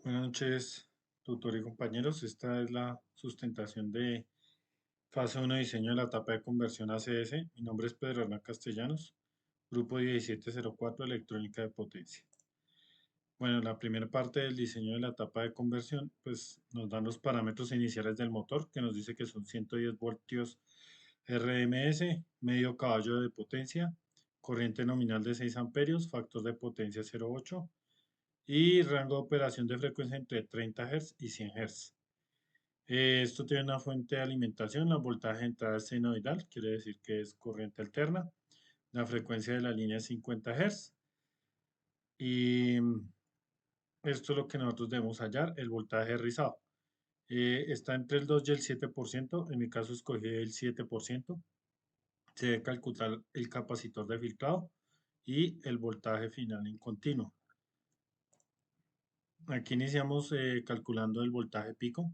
Buenas noches, tutor y compañeros. Esta es la sustentación de fase 1 diseño de la etapa de conversión ACS. Mi nombre es Pedro Hernán Castellanos, grupo 1704 electrónica de potencia. Bueno, la primera parte del diseño de la etapa de conversión, pues nos dan los parámetros iniciales del motor, que nos dice que son 110 voltios RMS, medio caballo de potencia, corriente nominal de 6 amperios, factor de potencia 0,8 y rango de operación de frecuencia entre 30 Hz y 100 Hz. Esto tiene una fuente de alimentación, la voltaje de entrada es senoidal, quiere decir que es corriente alterna. La frecuencia de la línea es 50 Hz. Y esto es lo que nosotros debemos hallar, el voltaje rizado. Está entre el 2 y el 7%, en mi caso escogí el 7%. Se debe calcular el capacitor de filtrado y el voltaje final en continuo. Aquí iniciamos calculando el voltaje pico,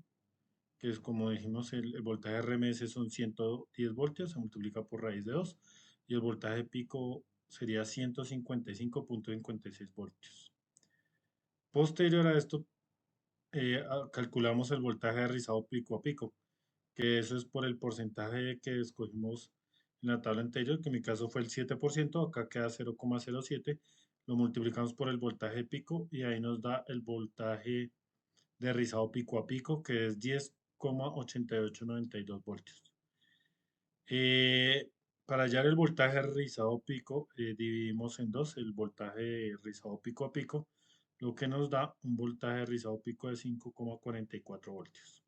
que es como dijimos, el voltaje RMS son 110 voltios, se multiplica por raíz de 2, y el voltaje pico sería 155.56 voltios. Posterior a esto, calculamos el voltaje rizado pico a pico, que eso es por el porcentaje que escogimos en la tabla anterior, que en mi caso fue el 7%, acá queda 0,07, lo multiplicamos por el voltaje pico y ahí nos da el voltaje de rizado pico a pico, que es 10,8892 voltios. Eh, para hallar el voltaje rizado pico, dividimos en dos el voltaje rizado pico a pico, lo que nos da un voltaje rizado pico de 5,44 voltios.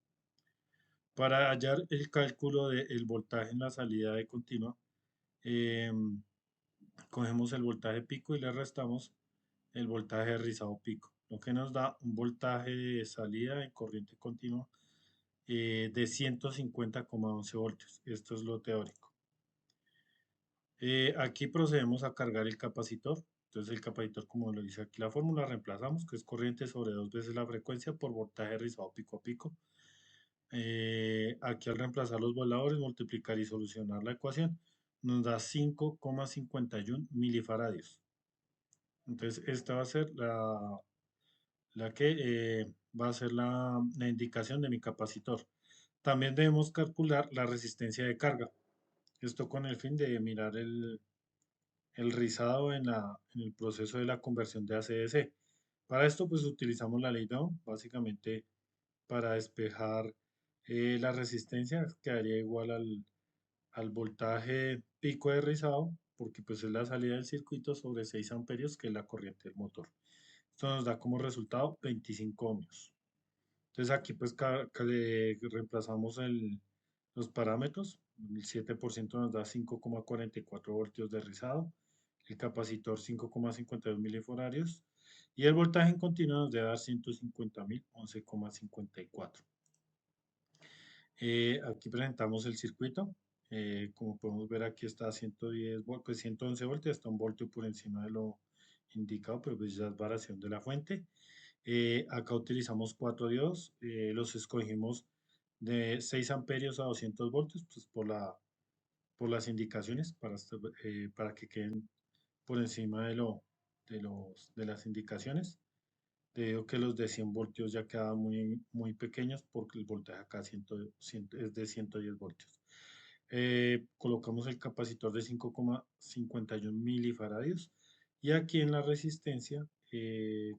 Para hallar el cálculo del voltaje en la salida de continua, eh, cogemos el voltaje pico y le restamos el voltaje rizado pico, lo que nos da un voltaje de salida en corriente continua de 150,11 voltios. Esto es lo teórico. Aquí procedemos a cargar el capacitor. Entonces el capacitor, como lo dice aquí la fórmula, reemplazamos que es corriente sobre dos veces la frecuencia por voltaje rizado pico a pico. Aquí al reemplazar los voladores, multiplicar y solucionar la ecuación, nos da 5,51 milifaradios. Entonces esta va a ser la que va a ser la indicación de mi capacitor. También debemos calcular la resistencia de carga. Esto con el fin de mirar el rizado en el proceso de la conversión de AC/DC. Para esto pues utilizamos la ley de Ohm, básicamente para despejar la resistencia quedaría igual al voltaje pico de rizado, porque pues es la salida del circuito sobre 6 amperios, que es la corriente del motor. Esto nos da como resultado 25 ohmios. Entonces aquí pues le reemplazamos los parámetros. El 7% nos da 5,44 voltios de rizado, el capacitor 5,52 milifaradios y el voltaje en continuo nos debe dar 150.000, 11,54. Aquí presentamos el circuito. Como podemos ver aquí está a 110 pues 111 voltios, está un voltio por encima de lo indicado, pero pues ya es variación de la fuente. Acá utilizamos cuatro diodos, los escogimos de 6 amperios a 200 voltios, pues por las indicaciones, para que queden por encima de las indicaciones. Debido que los de 100 voltios ya quedaban muy pequeños porque el voltaje acá es de 110 voltios. Colocamos el capacitor de 5,51 milifaradios y aquí en la resistencia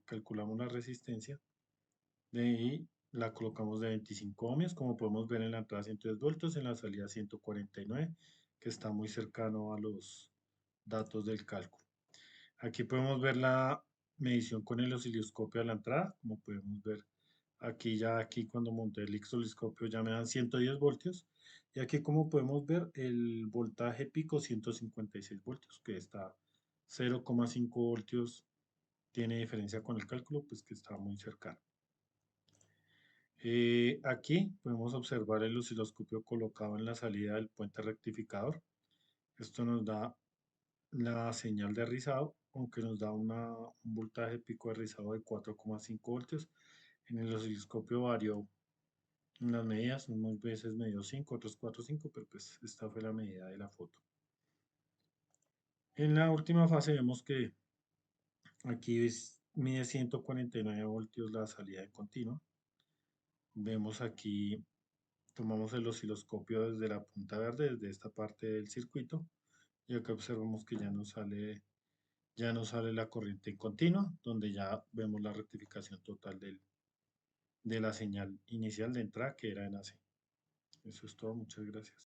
calculamos la resistencia y la colocamos de 25 ohmios, como podemos ver en la entrada 110 voltios, en la salida 149, que está muy cercano a los datos del cálculo. Aquí podemos ver la medición con el osciloscopio a la entrada, como podemos ver aquí cuando monté el osciloscopio ya me dan 110 voltios, y aquí como podemos ver el voltaje pico 156 voltios, que está 0,5 voltios, tiene diferencia con el cálculo, pues que está muy cercano. Aquí podemos observar el osciloscopio colocado en la salida del puente rectificador. Esto nos da la señal de rizado, aunque nos da un voltaje pico de rizado de 4,5 voltios. En el osciloscopio varió en las medidas, unas veces me dio 5, otros 4, 5, pero pues esta fue la medida de la foto. En la última fase vemos que aquí mide 149 voltios la salida de continua. Vemos aquí, tomamos el osciloscopio desde la punta verde, desde esta parte del circuito, y acá observamos que ya nos sale la corriente continua, donde ya vemos la rectificación total de la señal inicial de entrada que era en AC. Eso es todo, muchas gracias.